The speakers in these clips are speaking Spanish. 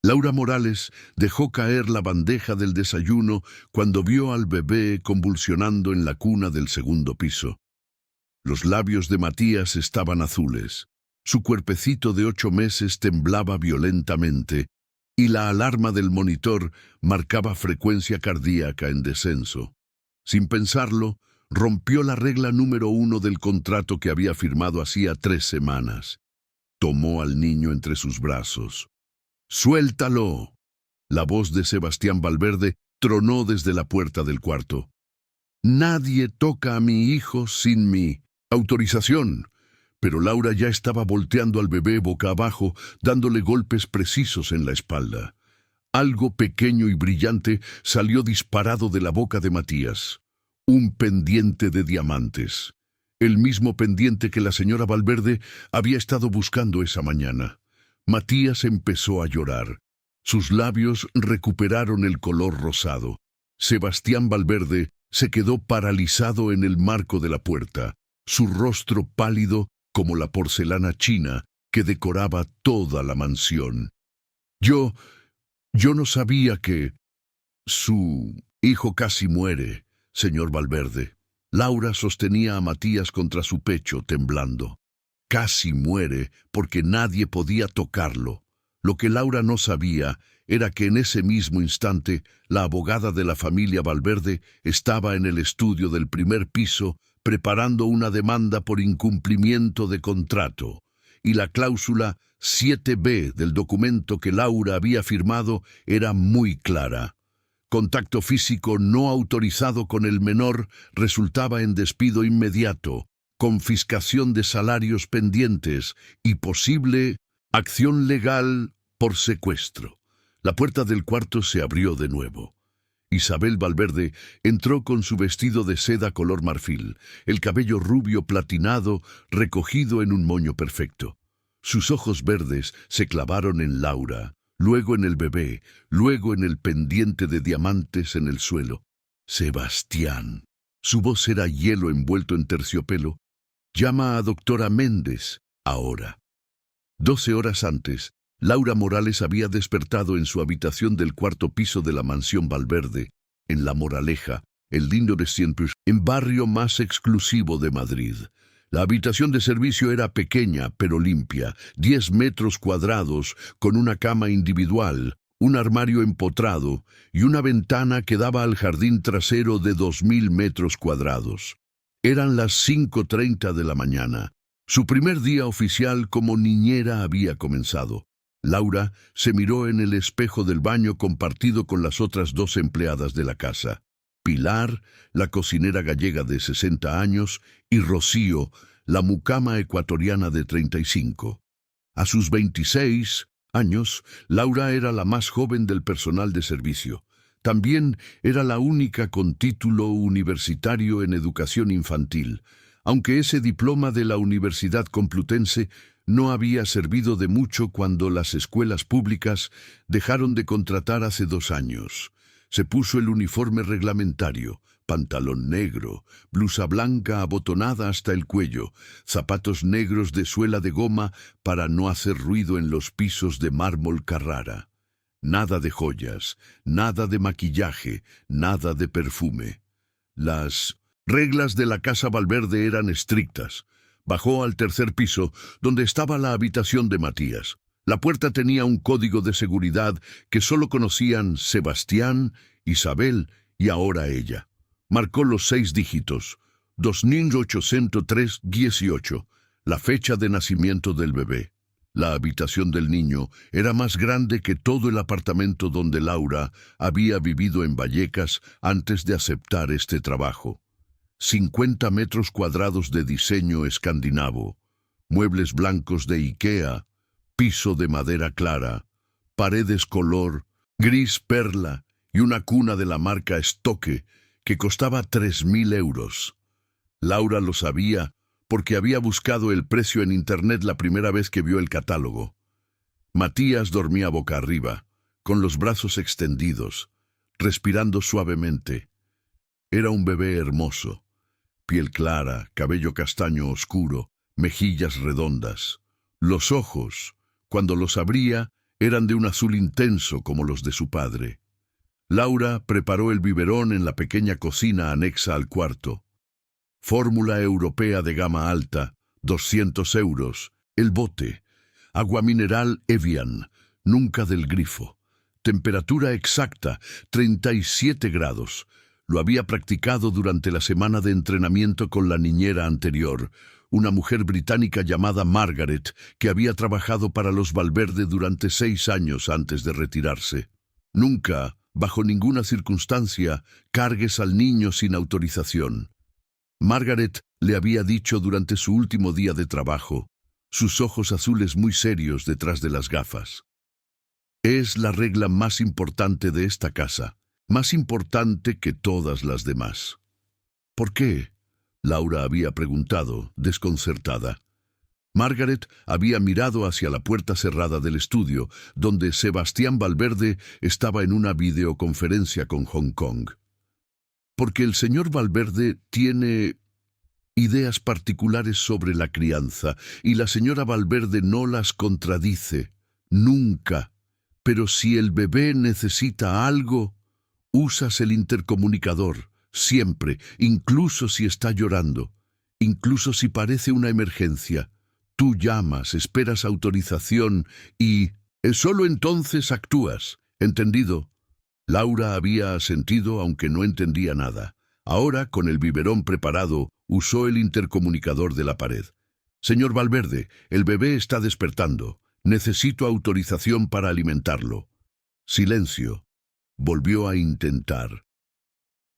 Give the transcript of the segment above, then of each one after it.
Laura Morales dejó caer la bandeja del desayuno cuando vio al bebé convulsionando en la cuna del segundo piso. Los labios de Matías estaban azules. Su cuerpecito de 8 meses temblaba violentamente y la alarma del monitor marcaba frecuencia cardíaca en descenso. Sin pensarlo, rompió la regla número 1 del contrato que había firmado hacía 3 semanas. Tomó al niño entre sus brazos. ¡Suéltalo! La voz de Sebastián Valverde tronó desde la puerta del cuarto. Nadie toca a mi hijo sin mi autorización. Pero Laura ya estaba volteando al bebé boca abajo, dándole golpes precisos en la espalda. Algo pequeño y brillante salió disparado de la boca de Matías. Un pendiente de diamantes. El mismo pendiente que la señora Valverde había estado buscando esa mañana. Matías empezó a llorar. Sus labios recuperaron el color rosado. Sebastián Valverde se quedó paralizado en el marco de la puerta, su rostro pálido como la porcelana china que decoraba toda la mansión. Yo no sabía que... Su hijo casi muere, señor Valverde. Laura sostenía a Matías contra su pecho, temblando. Casi muere porque nadie podía tocarlo. Lo que Laura no sabía era que en ese mismo instante la abogada de la familia Valverde estaba en el estudio del primer piso preparando una demanda por incumplimiento de contrato, y la cláusula 7B del documento que Laura había firmado era muy clara. Contacto físico no autorizado con el menor resultaba en despido inmediato, confiscación de salarios pendientes y posible acción legal por secuestro. La puerta del cuarto se abrió de nuevo. Isabel Valverde entró con su vestido de seda color marfil, el cabello rubio platinado recogido en un moño perfecto. Sus ojos verdes se clavaron en Laura, luego en el bebé, luego en el pendiente de diamantes en el suelo. Sebastián. Su voz era hielo envuelto en terciopelo. Llama a doctora Méndez, ahora. 12 horas antes, Laura Morales había despertado en su habitación del cuarto piso de la mansión Valverde, en La Moraleja, el lindo de Siempre, en barrio más exclusivo de Madrid. La habitación de servicio era pequeña pero limpia, 10 metros cuadrados, con una cama individual, un armario empotrado y una ventana que daba al jardín trasero de 2000 metros cuadrados. Eran las 5:30 de la mañana. Su primer día oficial como niñera había comenzado. Laura se miró en el espejo del baño compartido con las otras 2 empleadas de la casa. Pilar, la cocinera gallega de 60 años, y Rocío, la mucama ecuatoriana de 35. A sus 26 años, Laura era la más joven del personal de servicio. También era la única con título universitario en educación infantil, aunque ese diploma de la Universidad Complutense no había servido de mucho cuando las escuelas públicas dejaron de contratar hace 2 años. Se puso el uniforme reglamentario, pantalón negro, blusa blanca abotonada hasta el cuello, zapatos negros de suela de goma para no hacer ruido en los pisos de mármol Carrara. Nada de joyas, nada de maquillaje, nada de perfume. Las reglas de la casa Valverde eran estrictas. Bajó al 3er piso, donde estaba la habitación de Matías. La puerta tenía un código de seguridad que solo conocían Sebastián, Isabel y ahora ella. Marcó los 6 dígitos, 2803-18, la fecha de nacimiento del bebé. La habitación del niño era más grande que todo el apartamento donde Laura había vivido en Vallecas antes de aceptar este trabajo. 50 metros cuadrados de diseño escandinavo, muebles blancos de IKEA, piso de madera clara, paredes color gris perla y una cuna de la marca Stokke que costaba 3.000 euros. Laura lo sabía porque había buscado el precio en internet la primera vez que vio el catálogo. Matías dormía boca arriba, con los brazos extendidos, respirando suavemente. Era un bebé hermoso. Piel clara, cabello castaño oscuro, mejillas redondas. Los ojos, cuando los abría, Eran de un azul intenso como los de su padre. Laura preparó el biberón en la pequeña cocina anexa al cuarto. Fórmula europea de gama alta, 200 euros. El bote. Agua mineral Evian, nunca del grifo. Temperatura exacta, 37 grados. Lo había practicado durante la semana de entrenamiento con la niñera anterior, una mujer británica llamada Margaret, que había trabajado para los Valverde durante 6 años antes de retirarse. Nunca, bajo ninguna circunstancia, cargues al niño sin autorización. Margaret le había dicho durante su último día de trabajo, sus ojos azules muy serios detrás de las gafas. Es la regla más importante de esta casa, más importante que todas las demás. ¿Por qué?, Laura había preguntado, desconcertada. Margaret había mirado hacia la puerta cerrada del estudio, donde Sebastián Valverde estaba en una videoconferencia con Hong Kong. Porque el señor Valverde tiene ideas particulares sobre la crianza, y la señora Valverde no las contradice, nunca. Pero si el bebé necesita algo, usas el intercomunicador, siempre, incluso si está llorando, incluso si parece una emergencia. Tú llamas, esperas autorización y solo entonces actúas. ¿Entendido? Laura había asentido aunque no entendía nada. Ahora, con el biberón preparado, usó el intercomunicador de la pared. Señor Valverde, el bebé está despertando. Necesito autorización para alimentarlo. Silencio. Volvió a intentar.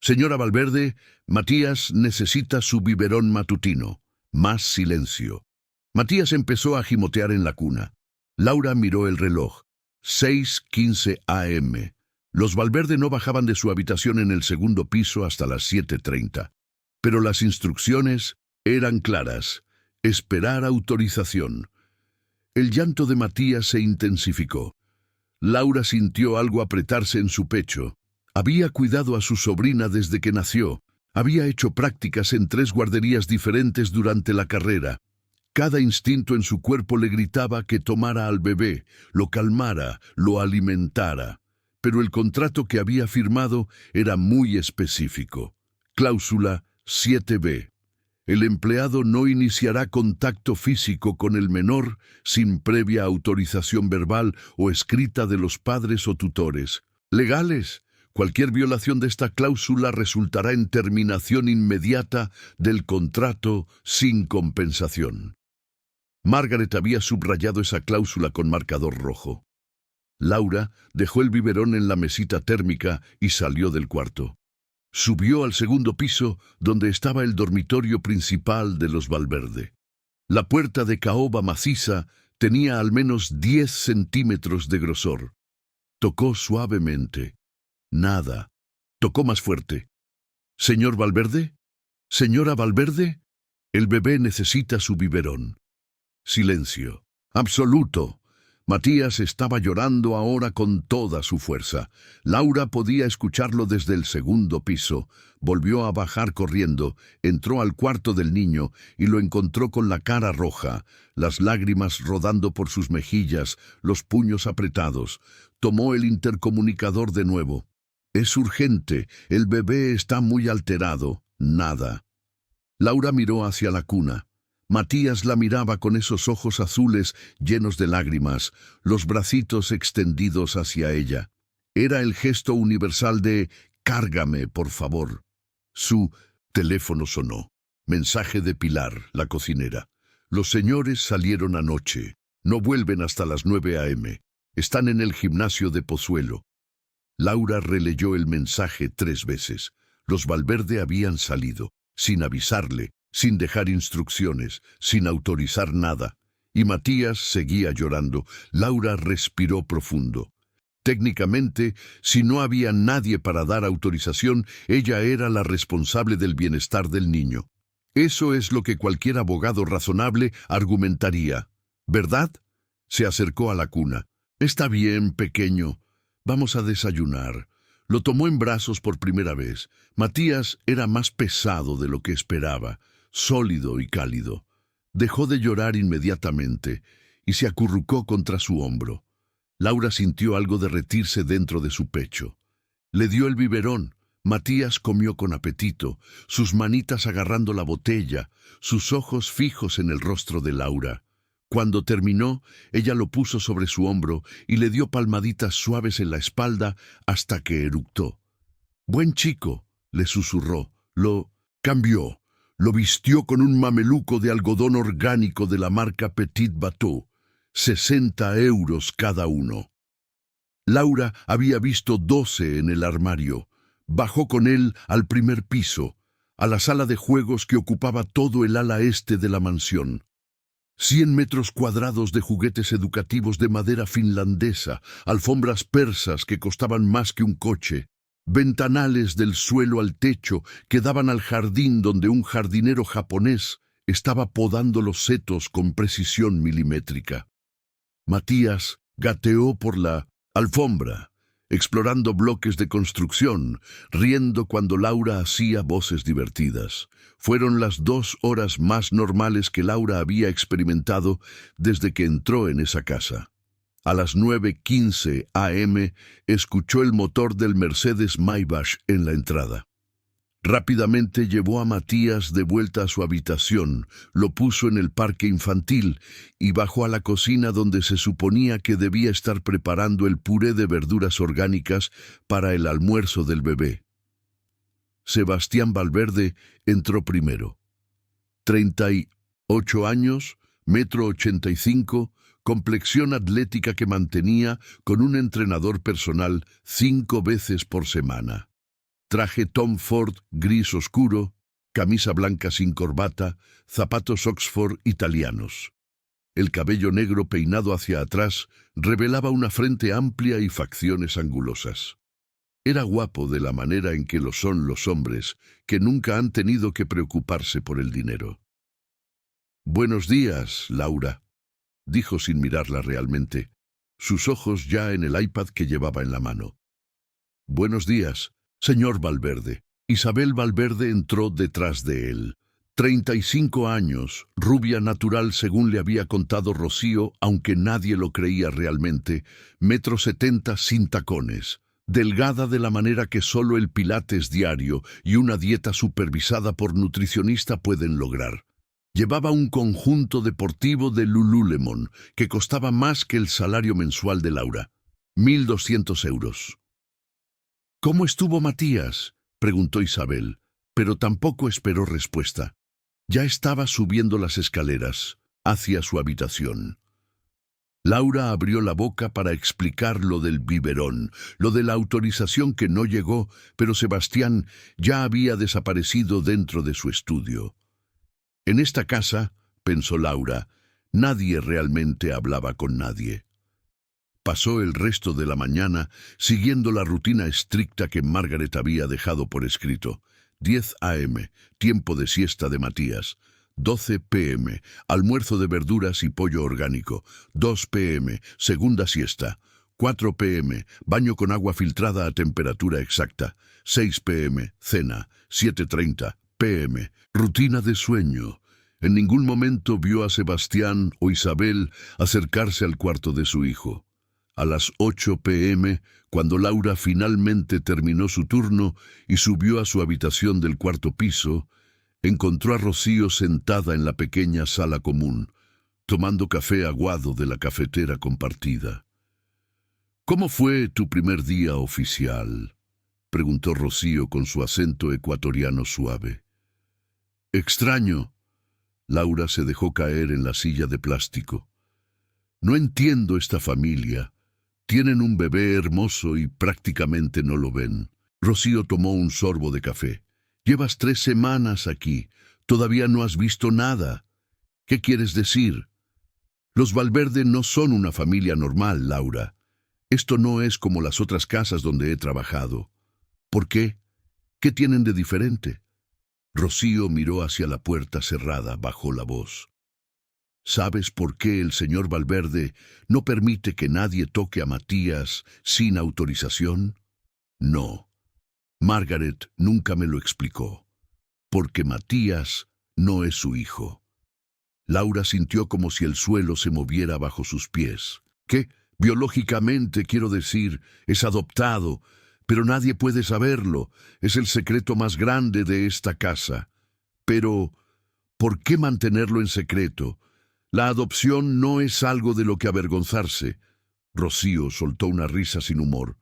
Señora Valverde, Matías necesita su biberón matutino. Más silencio. Matías empezó a gimotear en la cuna. Laura miró el reloj. 6:15 a.m. Los Valverde no bajaban de su habitación en el segundo piso hasta las 7:30. Pero las instrucciones eran claras. Esperar autorización. El llanto de Matías se intensificó. Laura sintió algo apretarse en su pecho. Había cuidado a su sobrina desde que nació. Había hecho prácticas en 3 guarderías diferentes durante la carrera. Cada instinto en su cuerpo le gritaba que tomara al bebé, lo calmara, lo alimentara. Pero el contrato que había firmado era muy específico. Cláusula 7b. El empleado no iniciará contacto físico con el menor sin previa autorización verbal o escrita de los padres o tutores. Legales. Cualquier violación de esta cláusula resultará en terminación inmediata del contrato sin compensación. Margaret había subrayado esa cláusula con marcador rojo. Laura dejó el biberón en la mesita térmica y salió del cuarto. Subió al segundo piso, donde estaba el dormitorio principal de los Valverde. La puerta de caoba maciza tenía al menos 10 centímetros de grosor. Tocó suavemente. Nada. Tocó más fuerte. ¿Señor Valverde? ¿Señora Valverde? El bebé necesita su biberón. Silencio. Absoluto. Matías estaba llorando ahora con toda su fuerza. Laura podía escucharlo desde el segundo piso. Volvió a bajar corriendo, entró al cuarto del niño y lo encontró con la cara roja, las lágrimas rodando por sus mejillas, los puños apretados. Tomó el intercomunicador de nuevo. Es urgente, el bebé está muy alterado. Nada. Laura miró hacia la cuna. Matías la miraba con esos ojos azules llenos de lágrimas, los bracitos extendidos hacia ella. Era el gesto universal de «Cárgame, por favor». Su teléfono sonó. Mensaje de Pilar, la cocinera. Los señores salieron anoche. No vuelven hasta las 9 a.m. Están en el gimnasio de Pozuelo. Laura releyó el mensaje 3 veces. Los Valverde habían salido, sin avisarle, sin dejar instrucciones, sin autorizar nada. Y Matías seguía llorando. Laura respiró profundo. Técnicamente, si no había nadie para dar autorización, ella era la responsable del bienestar del niño. Eso es lo que cualquier abogado razonable argumentaría. ¿Verdad? Se acercó a la cuna. Está bien, pequeño. Vamos a desayunar. Lo tomó en brazos por primera vez. Matías era más pesado de lo que esperaba, sólido y cálido. Dejó de llorar inmediatamente y se acurrucó contra su hombro. Laura sintió algo derretirse dentro de su pecho. Le dio el biberón. Matías comió con apetito, sus manitas agarrando la botella, sus ojos fijos en el rostro de Laura. Cuando terminó, ella lo puso sobre su hombro y le dio palmaditas suaves en la espalda hasta que eructó. «Buen chico», le susurró. Lo cambió. Lo vistió con un mameluco de algodón orgánico de la marca Petit Bateau. 60 euros cada uno. Laura había visto 12 en el armario. Bajó con él al primer piso, a la sala de juegos que ocupaba todo el ala este de la mansión. 100 metros cuadrados de juguetes educativos de madera finlandesa, alfombras persas que costaban más que un coche, ventanales del suelo al techo que daban al jardín donde un jardinero japonés estaba podando los setos con precisión milimétrica. Matías gateó por la alfombra, explorando bloques de construcción, riendo cuando Laura hacía voces divertidas. Fueron las 2 horas más normales que Laura había experimentado desde que entró en esa casa. A las 9:15 am escuchó el motor del Mercedes Maybach en la entrada. Rápidamente llevó a Matías de vuelta a su habitación, lo puso en el parque infantil y bajó a la cocina donde se suponía que debía estar preparando el puré de verduras orgánicas para el almuerzo del bebé. Sebastián Valverde entró primero. 38 años, 1,85 m, complexión atlética que mantenía con un entrenador personal 5 veces por semana. Traje Tom Ford gris oscuro, camisa blanca sin corbata, zapatos Oxford italianos. El cabello negro peinado hacia atrás revelaba una frente amplia y facciones angulosas. Era guapo de la manera en que lo son los hombres, que nunca han tenido que preocuparse por el dinero. «Buenos días, Laura», dijo sin mirarla realmente, sus ojos ya en el iPad que llevaba en la mano. «Buenos días, señor Valverde». Isabel Valverde entró detrás de él. 35 años, rubia natural según le había contado Rocío, aunque nadie lo creía realmente, 1,70 m sin tacones, delgada de la manera que solo el pilates diario y una dieta supervisada por nutricionista pueden lograr. Llevaba un conjunto deportivo de Lululemon que costaba más que el salario mensual de Laura, 1.200 euros. «¿Cómo estuvo Matías?», preguntó Isabel, pero tampoco esperó respuesta. Ya estaba subiendo las escaleras, hacia su habitación. Laura abrió la boca para explicar lo del biberón, lo de la autorización que no llegó, pero Sebastián ya había desaparecido dentro de su estudio. En esta casa, pensó Laura, nadie realmente hablaba con nadie. Pasó el resto de la mañana siguiendo la rutina estricta que Margaret había dejado por escrito. 10 am, tiempo de siesta de Matías. 12 p.m, almuerzo de verduras y pollo orgánico. 2 p.m, segunda siesta. 4 p.m, baño con agua filtrada a temperatura exacta. 6 p.m, cena. 7:30 p.m, rutina de sueño. En ningún momento vio a Sebastián o Isabel acercarse al cuarto de su hijo. A las 8 p.m, cuando Laura finalmente terminó su turno y subió a su habitación del cuarto piso, encontró a Rocío sentada en la pequeña sala común, tomando café aguado de la cafetera compartida. «¿Cómo fue tu primer día oficial?», preguntó Rocío con su acento ecuatoriano suave. «Extraño». Laura se dejó caer en la silla de plástico. «No entiendo esta familia. Tienen un bebé hermoso y prácticamente no lo ven». Rocío tomó un sorbo de café. «Llevas 3 semanas aquí. Todavía no has visto nada. ¿Qué quieres decir?» «Los Valverde no son una familia normal, Laura. Esto no es como las otras casas donde he trabajado». «¿Por qué? ¿Qué tienen de diferente?» Rocío miró hacia la puerta cerrada, bajó la voz. «¿Sabes por qué el señor Valverde no permite que nadie toque a Matías sin autorización?» «No. Margaret nunca me lo explicó. Porque Matías no es su hijo». Laura sintió como si el suelo se moviera bajo sus pies. «¿Qué? Biológicamente, quiero decir, es adoptado, pero nadie puede saberlo. Es el secreto más grande de esta casa. Pero, ¿por qué mantenerlo en secreto? La adopción no es algo de lo que avergonzarse. Rocío soltó una risa sin humor.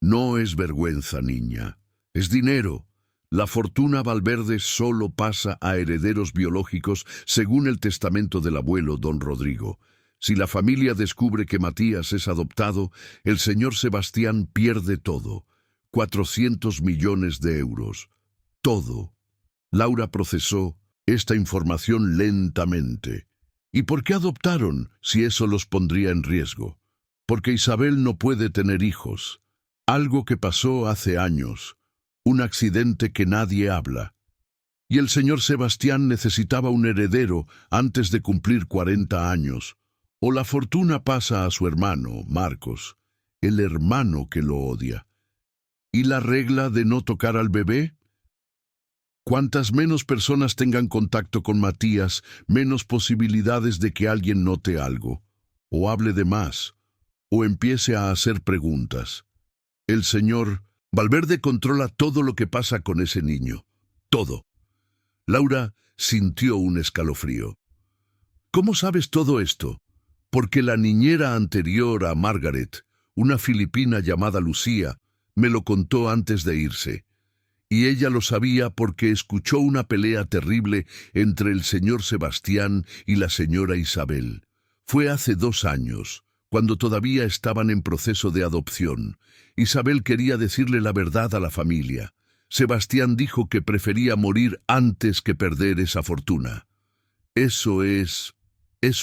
No es vergüenza, niña. Es dinero. La fortuna Valverde solo pasa a herederos biológicos según el testamento del abuelo don Rodrigo. Si la familia descubre que Matías es adoptado, el señor Sebastián pierde todo. 400 millones de euros. Todo. Laura procesó esta información lentamente. ¿Y por qué adoptaron si eso los pondría en riesgo? Porque Isabel no puede tener hijos. Algo que pasó hace años. Un accidente que nadie habla. Y el señor Sebastián necesitaba un heredero antes de cumplir 40 años. O la fortuna pasa a su hermano, Marcos, el hermano que lo odia. ¿Y la regla de no tocar al bebé? Cuantas menos personas tengan contacto con Matías, menos posibilidades de que alguien note algo, o hable de más, o empiece a hacer preguntas. El señor Valverde controla todo lo que pasa con ese niño. Todo. Laura sintió un escalofrío. ¿Cómo sabes todo esto? Porque la niñera anterior a Margaret, una filipina llamada Lucía, me lo contó antes de irse. Y ella lo sabía porque escuchó una pelea terrible entre el señor Sebastián y la señora Isabel. Fue hace 2 años, cuando todavía estaban en proceso de adopción. Isabel quería decirle la verdad a la familia. Sebastián dijo que prefería morir antes que perder esa fortuna. Eso es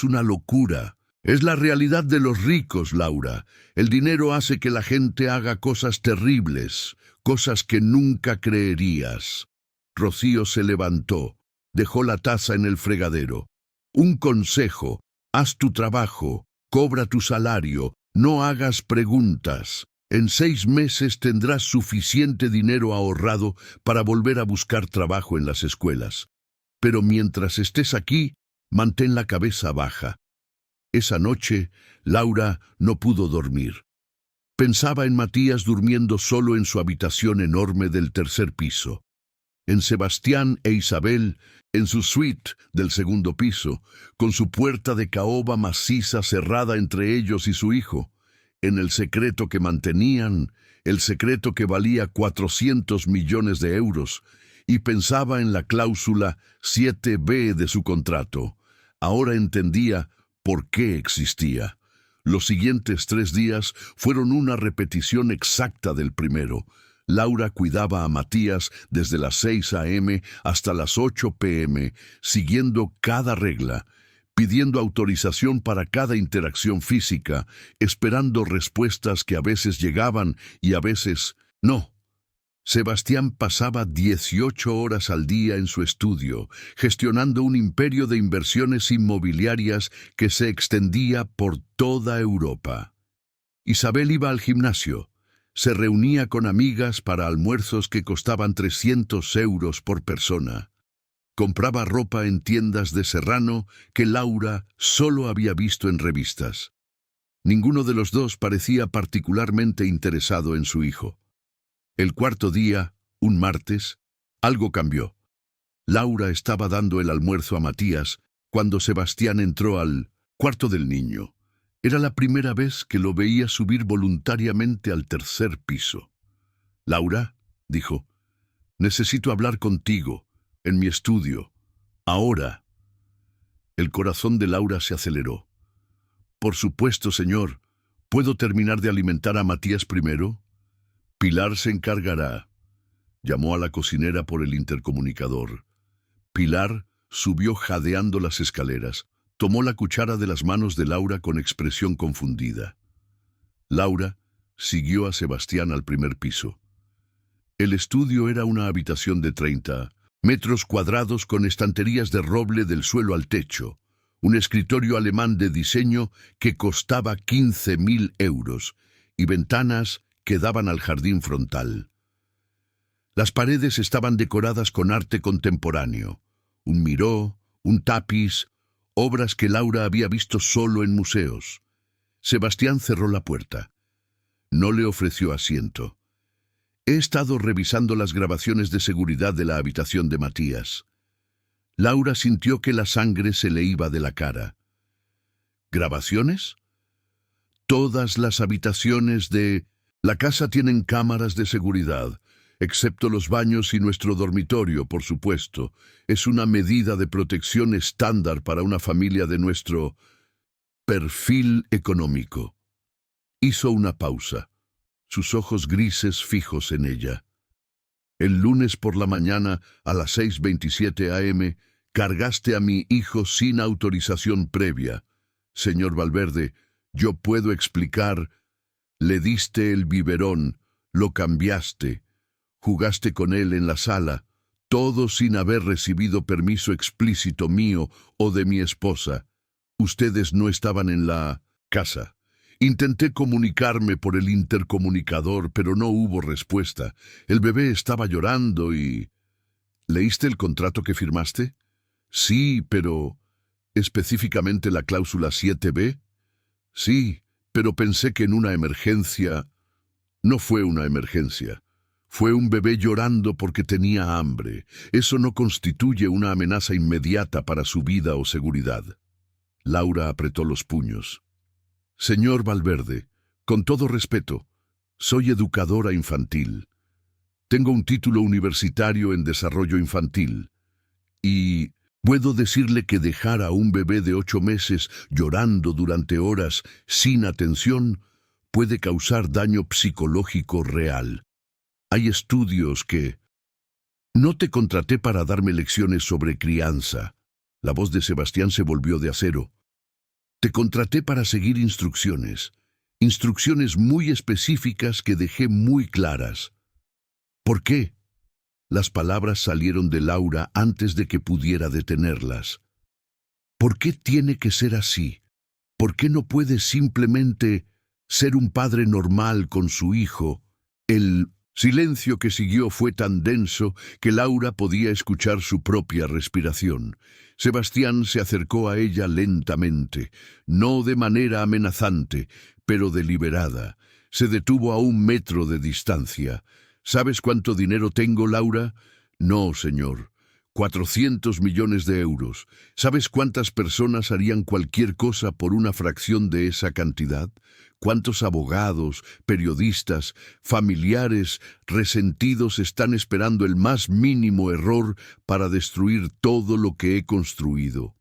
una locura. Es la realidad de los ricos, Laura. El dinero hace que la gente haga cosas terribles, cosas que nunca creerías. Rocío se levantó, dejó la taza en el fregadero. Un consejo: haz tu trabajo, cobra tu salario, no hagas preguntas. En 6 meses tendrás suficiente dinero ahorrado para volver a buscar trabajo en las escuelas. Pero mientras estés aquí, mantén la cabeza baja. Esa noche, Laura no pudo dormir. Pensaba en Matías durmiendo solo en su habitación enorme del 3er piso. En Sebastián e Isabel, en su suite del 2º piso, con su puerta de caoba maciza cerrada entre ellos y su hijo. En el secreto que mantenían, el secreto que valía 400 millones de euros, y pensaba en la cláusula 7B de su contrato. Ahora entendía por qué existía. Los siguientes 3 días fueron una repetición exacta del primero. Laura cuidaba a Matías desde las 6 a.m. hasta las 8 p.m., siguiendo cada regla, pidiendo autorización para cada interacción física, esperando respuestas que a veces llegaban y a veces no. Sebastián pasaba 18 horas al día en su estudio, gestionando un imperio de inversiones inmobiliarias que se extendía por toda Europa. Isabel iba al gimnasio, se reunía con amigas para almuerzos que costaban 300 euros por persona. Compraba ropa en tiendas de Serrano que Laura solo había visto en revistas. Ninguno de los dos parecía particularmente interesado en su hijo. El 4.º día, un martes, algo cambió. Laura estaba dando el almuerzo a Matías cuando Sebastián entró al cuarto del niño. Era la primera vez que lo veía subir voluntariamente al 3er piso. «Laura», dijo, «necesito hablar contigo, en mi estudio, ahora». El corazón de Laura se aceleró. «Por supuesto, señor. ¿Puedo terminar de alimentar a Matías primero?» «Pilar se encargará». Llamó a la cocinera por el intercomunicador. Pilar subió jadeando las escaleras. Tomó la cuchara de las manos de Laura con expresión confundida. Laura siguió a Sebastián al 1er piso. El estudio era una habitación de 30 metros cuadrados con estanterías de roble del suelo al techo, un escritorio alemán de diseño que costaba 15.000 euros y ventanas que daban al jardín frontal. Las paredes estaban decoradas con arte contemporáneo, un miró, un tapiz, obras que Laura había visto solo en museos. Sebastián cerró la puerta. No le ofreció asiento. He estado revisando las grabaciones de seguridad de la habitación de Matías. Laura sintió que la sangre se le iba de la cara. ¿Grabaciones? Todas las habitaciones de la casa tienen cámaras de seguridad, excepto los baños y nuestro dormitorio, por supuesto. Es una medida de protección estándar para una familia de nuestro perfil económico. Hizo una pausa, sus ojos grises fijos en ella. El lunes por la mañana, a las 6:27 a.m., cargaste a mi hijo sin autorización previa. Señor Valverde, yo puedo explicar. Le diste el biberón, lo cambiaste, jugaste con él en la sala, todo sin haber recibido permiso explícito mío o de mi esposa. Ustedes no estaban en la casa. Intenté comunicarme por el intercomunicador, pero no hubo respuesta. El bebé estaba llorando y... ¿Leíste el contrato que firmaste? Sí, pero... ¿específicamente la cláusula 7b? Sí, pero pensé que en una emergencia... No fue una emergencia. Fue un bebé llorando porque tenía hambre. Eso no constituye una amenaza inmediata para su vida o seguridad. Laura apretó los puños. Señor Valverde, con todo respeto, soy educadora infantil. Tengo un título universitario en desarrollo infantil. Y puedo decirle que dejar a un bebé de 8 meses llorando durante horas sin atención puede causar daño psicológico real. Hay estudios que... No te contraté para darme lecciones sobre crianza. La voz de Sebastián se volvió de acero. Te contraté para seguir instrucciones. Instrucciones muy específicas que dejé muy claras. ¿Por qué? Las palabras salieron de Laura antes de que pudiera detenerlas. ¿Por qué tiene que ser así? ¿Por qué no puede simplemente ser un padre normal con su hijo? El silencio que siguió fue tan denso que Laura podía escuchar su propia respiración. Sebastián se acercó a ella lentamente, no de manera amenazante, pero deliberada. Se detuvo a 1 metro de distancia. ¿Sabes cuánto dinero tengo, Laura? No, señor. 400 millones de euros. ¿Sabes cuántas personas harían cualquier cosa por una fracción de esa cantidad? ¿Cuántos abogados, periodistas, familiares resentidos están esperando el más mínimo error para destruir todo lo que he construido?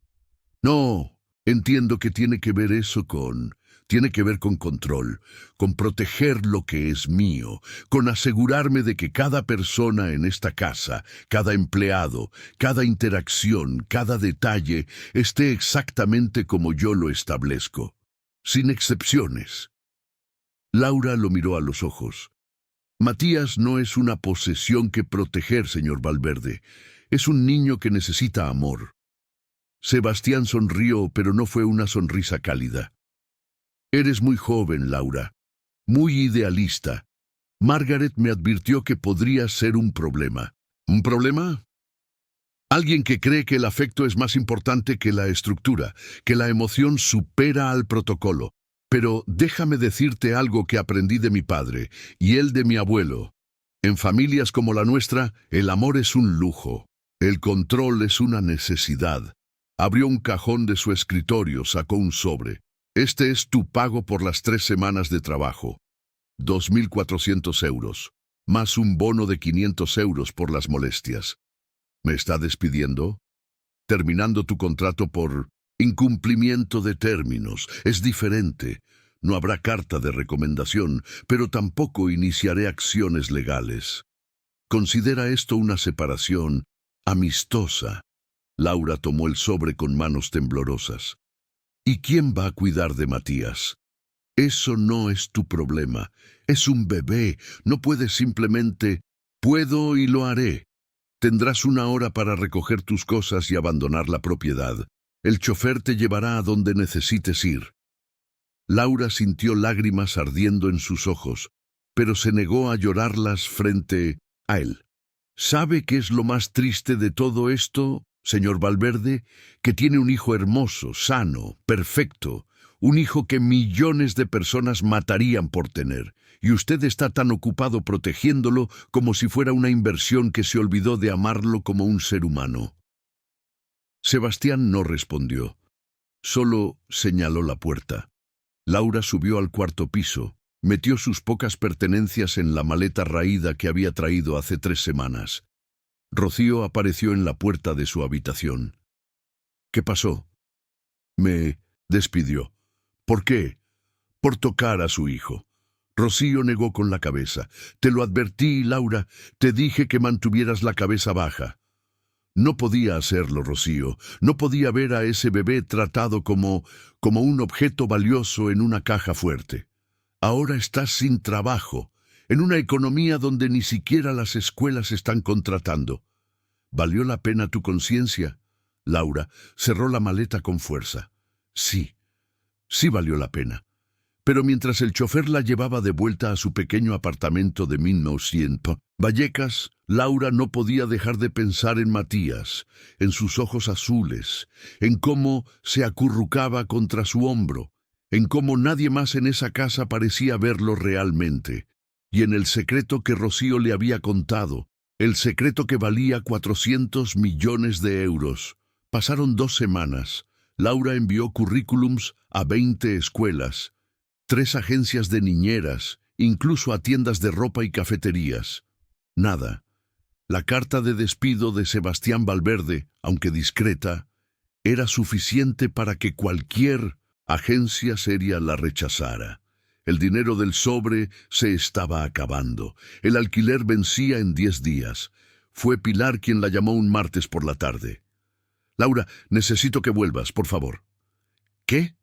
No, entiendo que tiene que ver eso con... Tiene que ver con control, con proteger lo que es mío, con asegurarme de que cada persona en esta casa, cada empleado, cada interacción, cada detalle, esté exactamente como yo lo establezco, sin excepciones. Laura lo miró a los ojos. Matías no es una posesión que proteger, señor Valverde. Es un niño que necesita amor. Sebastián sonrió, pero no fue una sonrisa cálida. Eres muy joven, Laura, muy idealista. Margaret me advirtió que podría ser un problema. ¿Un problema? Alguien que cree que el afecto es más importante que la estructura, que la emoción supera al protocolo. Pero déjame decirte algo que aprendí de mi padre y él de mi abuelo. En familias como la nuestra, el amor es un lujo. El control es una necesidad. Abrió un cajón de su escritorio, sacó un sobre. Este es tu pago por las 3 semanas de trabajo. 2.400 euros, más un bono de 500 euros por las molestias. ¿Me está despidiendo? Terminando tu contrato por incumplimiento de términos. Es diferente. No habrá carta de recomendación, pero tampoco iniciaré acciones legales. Considera esto una separación amistosa. Laura tomó el sobre con manos temblorosas. ¿Y quién va a cuidar de Matías? Eso no es tu problema. Es un bebé. No puedes simplemente... Puedo y lo haré. Tendrás 1 hora para recoger tus cosas y abandonar la propiedad. El chofer te llevará a donde necesites ir. Laura sintió lágrimas ardiendo en sus ojos, pero se negó a llorarlas frente a él. ¿Sabe qué es lo más triste de todo esto, señor Valverde? Que tiene un hijo hermoso, sano, perfecto, Un hijo que millones de personas matarían por tener, y usted está tan ocupado protegiéndolo como si fuera una inversión que se olvidó de amarlo como un ser humano. Sebastián no respondió. Solo señaló la puerta. Laura subió al cuarto piso, metió sus pocas pertenencias en la maleta raída que había traído hace 3 semanas. Rocío apareció en la puerta de su habitación. ¿Qué pasó? Me despidió. ¿Por qué? Por tocar a su hijo. Rocío negó con la cabeza. Te lo advertí, Laura. Te dije que mantuvieras la cabeza baja. No podía hacerlo, Rocío. No podía ver a ese bebé tratado como un objeto valioso en una caja fuerte. Ahora estás sin trabajo, en una economía donde ni siquiera las escuelas están contratando. ¿Valió la pena tu conciencia? Laura cerró la maleta con fuerza. Sí valió la pena. Pero mientras el chofer la llevaba de vuelta a su pequeño apartamento de 1900 Vallecas, Laura no podía dejar de pensar en Matías, en sus ojos azules, en cómo se acurrucaba contra su hombro, en cómo nadie más en esa casa parecía verlo realmente, y en el secreto que Rocío le había contado, el secreto que valía 400 millones de euros. Pasaron 2 semanas. Laura envió currículums a 20 escuelas, 3 agencias de niñeras, incluso a tiendas de ropa y cafeterías. Nada. La carta de despido de Sebastián Valverde, aunque discreta, era suficiente para que cualquier agencia seria la rechazara. El dinero del sobre se estaba acabando. El alquiler vencía en 10 días. Fue Pilar quien la llamó un martes por la tarde. Laura, necesito que vuelvas, por favor. ¿Qué?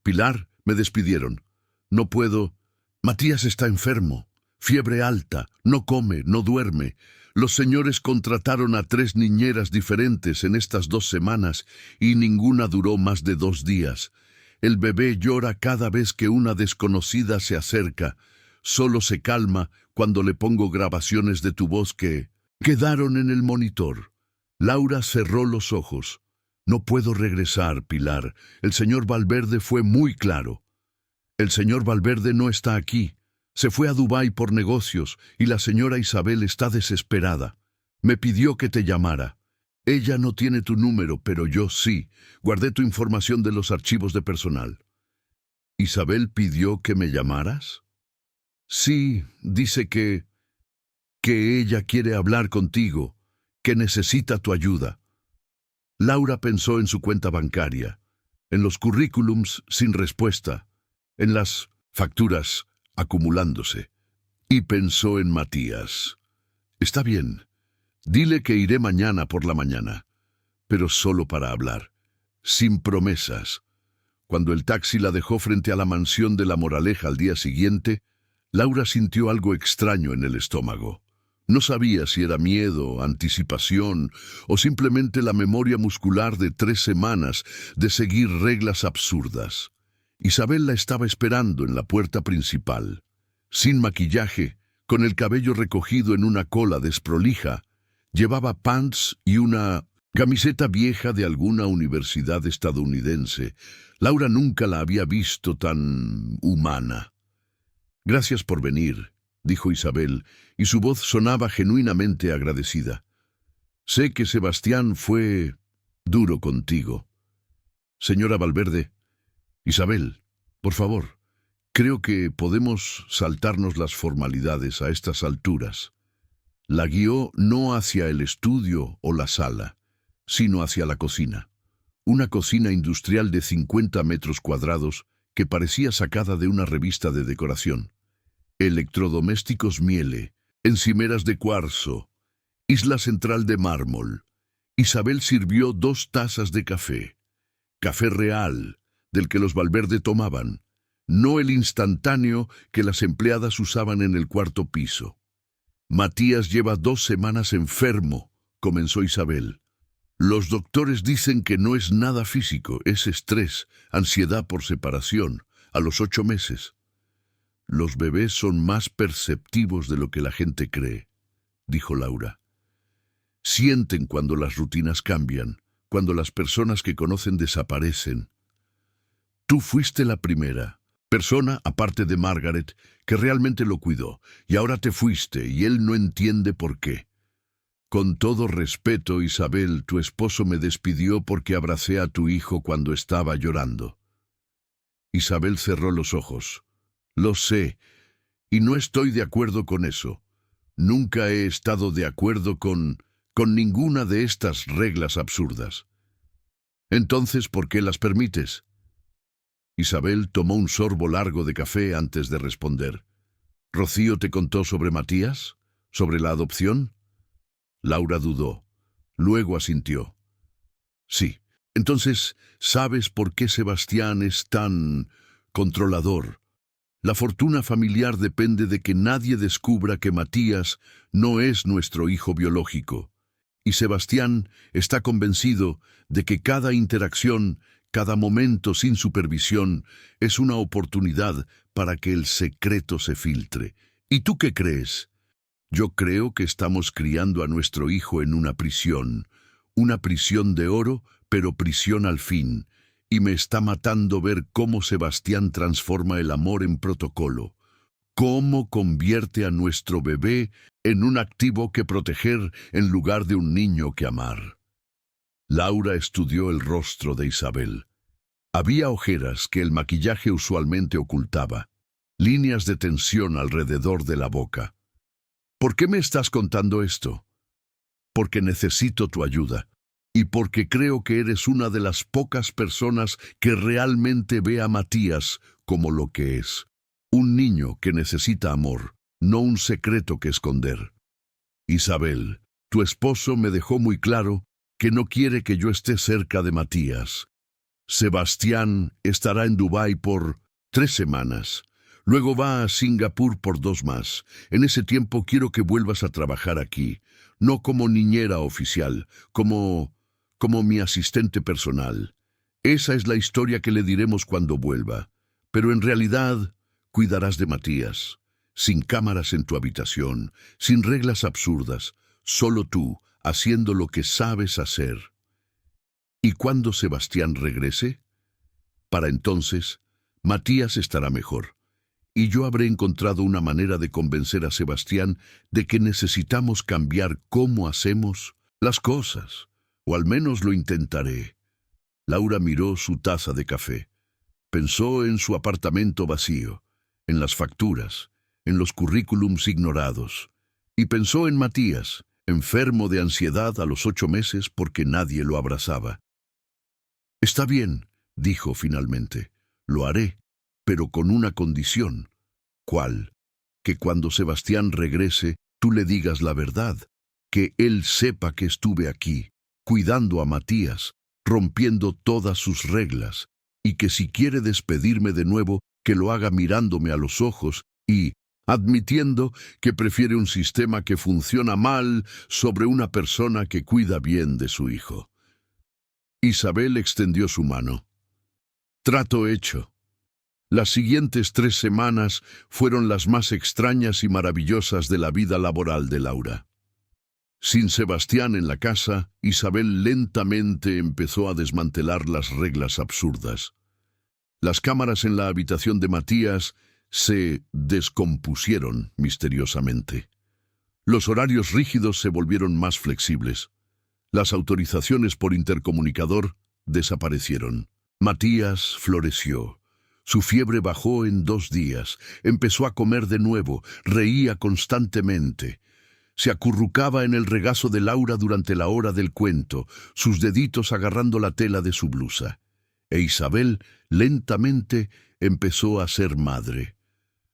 Pilar, me despidieron. No puedo. Matías está enfermo. Fiebre alta. No come, no duerme. Los señores contrataron a 3 niñeras diferentes en estas 2 semanas y ninguna duró más de 2 días. El bebé llora cada vez que una desconocida se acerca. Solo se calma cuando le pongo grabaciones de tu voz que quedaron en el monitor. Laura cerró los ojos. No puedo regresar, Pilar. El señor Valverde fue muy claro. El señor Valverde no está aquí. Se fue a Dubái por negocios y la señora Isabel está desesperada. Me pidió que te llamara. Ella no tiene tu número, pero yo sí. Guardé tu información de los archivos de personal. ¿Isabel pidió que me llamaras? Sí, dice que ella quiere hablar contigo, que necesita tu ayuda. Laura pensó en su cuenta bancaria, en los currículums sin respuesta, en las facturas acumulándose, y pensó en Matías. Está bien, dile que iré mañana por la mañana, pero solo para hablar, sin promesas. Cuando el taxi la dejó frente a la mansión de La Moraleja al día siguiente, Laura sintió algo extraño en el estómago. No sabía si era miedo, anticipación o simplemente la memoria muscular de 3 semanas de seguir reglas absurdas. Isabel la estaba esperando en la puerta principal. Sin maquillaje, con el cabello recogido en una cola desprolija, llevaba pants y una camiseta vieja de alguna universidad estadounidense. Laura nunca la había visto tan humana. Gracias por venir, dijo Isabel, y su voz sonaba genuinamente agradecida. Sé que Sebastián fue duro contigo. Señora Valverde, Isabel, por favor, creo que podemos saltarnos las formalidades a estas alturas. La guió no hacia el estudio o la sala, sino hacia la cocina. Una cocina industrial de 50 metros cuadrados que parecía sacada de una revista de decoración. Electrodomésticos Miele, encimeras de cuarzo, isla central de mármol. Isabel sirvió 2 tazas de café. Café real, del que los Valverde tomaban, no el instantáneo que las empleadas usaban en el cuarto piso. Matías lleva 2 semanas enfermo, comenzó Isabel. Los doctores dicen que no es nada físico, es estrés, ansiedad por separación, a los 8 meses. Los bebés son más perceptivos de lo que la gente cree, dijo Laura. Sienten cuando las rutinas cambian, cuando las personas que conocen desaparecen. Tú fuiste la primera persona, aparte de Margaret, que realmente lo cuidó, y ahora te fuiste, y él no entiende por qué. Con todo respeto, Isabel, tu esposo me despidió porque abracé a tu hijo cuando estaba llorando. Isabel cerró los ojos. Lo sé, y no estoy de acuerdo con eso. Nunca he estado de acuerdo con ninguna de estas reglas absurdas. Entonces, ¿por qué las permites? Isabel tomó un sorbo largo de café antes de responder. ¿Rocío te contó sobre Matías? ¿Sobre la adopción? Laura dudó. Luego asintió. Sí. Entonces, ¿sabes por qué Sebastián es tan controlador? La fortuna familiar depende de que nadie descubra que Matías no es nuestro hijo biológico. Y Sebastián está convencido de que cada interacción, cada momento sin supervisión, es una oportunidad para que el secreto se filtre. ¿Y tú qué crees? Yo creo que estamos criando a nuestro hijo en una prisión de oro, pero prisión al fin, y me está matando ver cómo Sebastián transforma el amor en protocolo, cómo convierte a nuestro bebé en un activo que proteger en lugar de un niño que amar. Laura estudió el rostro de Isabel. Había ojeras que el maquillaje usualmente ocultaba, líneas de tensión alrededor de la boca. ¿Por qué me estás contando esto? Porque necesito tu ayuda, y porque creo que eres una de las pocas personas que realmente ve a Matías como lo que es, un niño que necesita amor, no un secreto que esconder. Isabel, tu esposo me dejó muy claro que no quiere que yo esté cerca de Matías. Sebastián estará en Dubái por 3 semanas. Luego va a Singapur por 2 más. En ese tiempo quiero que vuelvas a trabajar aquí, no como niñera oficial, como mi asistente personal. Esa es la historia que le diremos cuando vuelva. Pero en realidad, cuidarás de Matías. Sin cámaras en tu habitación, sin reglas absurdas, solo tú, haciendo lo que sabes hacer. ¿Y cuando Sebastián regrese? Para entonces, Matías estará mejor. Y yo habré encontrado una manera de convencer a Sebastián de que necesitamos cambiar cómo hacemos las cosas, o al menos lo intentaré. Laura miró su taza de café. Pensó en su apartamento vacío, en las facturas, en los currículums ignorados, y pensó en Matías, enfermo de ansiedad a los 8 meses porque nadie lo abrazaba. Está bien, dijo finalmente, lo haré, pero con una condición. ¿Cuál? Que cuando Sebastián regrese, tú le digas la verdad, que él sepa que estuve aquí, cuidando a Matías, rompiendo todas sus reglas, y que si quiere despedirme de nuevo, que lo haga mirándome a los ojos y admitiendo que prefiere un sistema que funciona mal sobre una persona que cuida bien de su hijo. Isabel extendió su mano. Trato hecho. Las siguientes 3 semanas fueron las más extrañas y maravillosas de la vida laboral de Laura. Sin Sebastián en la casa, Isabel lentamente empezó a desmantelar las reglas absurdas. Las cámaras en la habitación de Matías se descompusieron misteriosamente. Los horarios rígidos se volvieron más flexibles. Las autorizaciones por intercomunicador desaparecieron. Matías floreció. Su fiebre bajó en 2 días. Empezó a comer de nuevo. Reía constantemente. Se acurrucaba en el regazo de Laura durante la hora del cuento, sus deditos agarrando la tela de su blusa. E Isabel lentamente empezó a ser madre.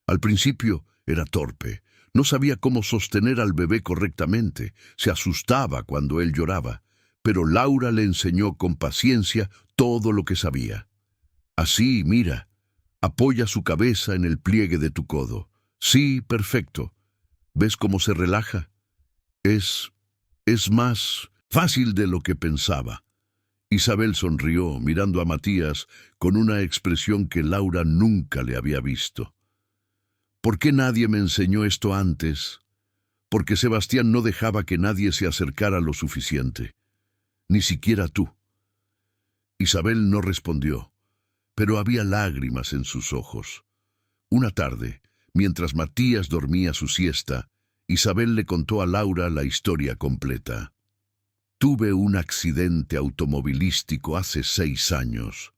Al principio era torpe. No sabía cómo sostener al bebé correctamente. Se asustaba cuando él lloraba. Pero Laura le enseñó con paciencia todo lo que sabía. Así, mira, apoya su cabeza en el pliegue de tu codo. Sí, perfecto. ¿Ves cómo se relaja? Es más fácil de lo que pensaba. Isabel sonrió, mirando a Matías con una expresión que Laura nunca le había visto. ¿Por qué nadie me enseñó esto antes? Porque Sebastián no dejaba que nadie se acercara lo suficiente. Ni siquiera tú. Isabel no respondió, pero había lágrimas en sus ojos. Una tarde, mientras Matías dormía su siesta, Isabel le contó a Laura la historia completa. Tuve un accidente automovilístico hace 6 años.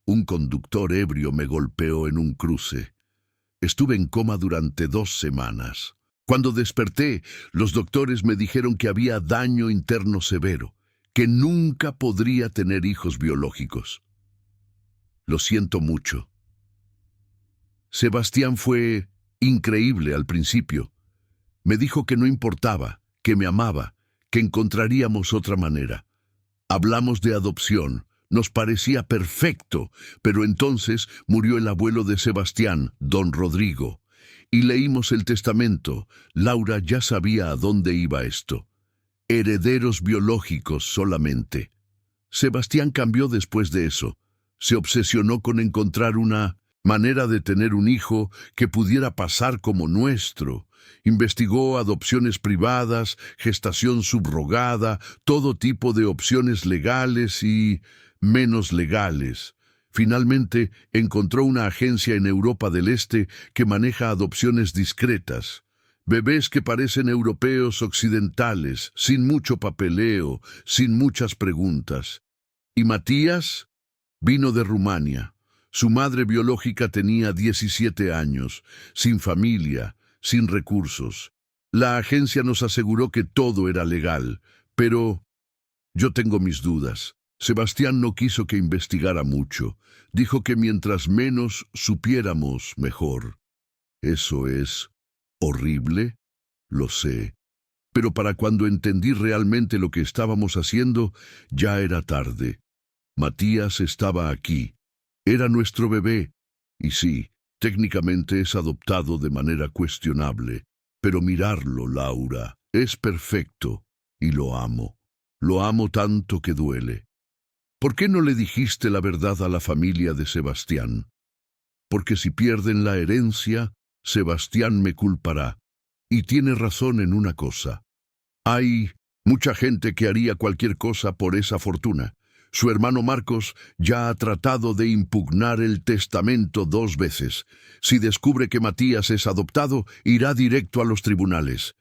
Un conductor ebrio me golpeó en un cruce. Estuve en coma durante 2 semanas. Cuando desperté, los doctores me dijeron que había daño interno severo, que nunca podría tener hijos biológicos. Lo siento mucho. Sebastián fue increíble al principio. Me dijo que no importaba, que me amaba, que encontraríamos otra manera. Hablamos de adopción, nos parecía perfecto, pero entonces murió el abuelo de Sebastián, don Rodrigo. Y leímos el testamento. Laura ya sabía a dónde iba esto. Herederos biológicos solamente. Sebastián cambió después de eso. Se obsesionó con encontrar una manera de tener un hijo que pudiera pasar como nuestro. Investigó adopciones privadas, gestación subrogada, todo tipo de opciones legales y menos legales. Finalmente encontró una agencia en Europa del Este que maneja adopciones discretas. Bebés que parecen europeos occidentales, sin mucho papeleo, sin muchas preguntas. ¿Y Matías? Vino de Rumania. Su madre biológica tenía 17 años, sin familia, sin recursos. La agencia nos aseguró que todo era legal, pero yo tengo mis dudas. Sebastián no quiso que investigara mucho. Dijo que mientras menos supiéramos, mejor. Eso es horrible, lo sé. Pero para cuando entendí realmente lo que estábamos haciendo, ya era tarde. Matías estaba aquí. Era nuestro bebé. Y sí, técnicamente es adoptado de manera cuestionable. Pero mirarlo, Laura, es perfecto. Y lo amo. Lo amo tanto que duele. ¿Por qué no le dijiste la verdad a la familia de Sebastián? Porque si pierden la herencia, Sebastián me culpará. Y tiene razón en una cosa. Hay mucha gente que haría cualquier cosa por esa fortuna. Su hermano Marcos ya ha tratado de impugnar el testamento 2 veces. Si descubre que Matías es adoptado, irá directo a los tribunales.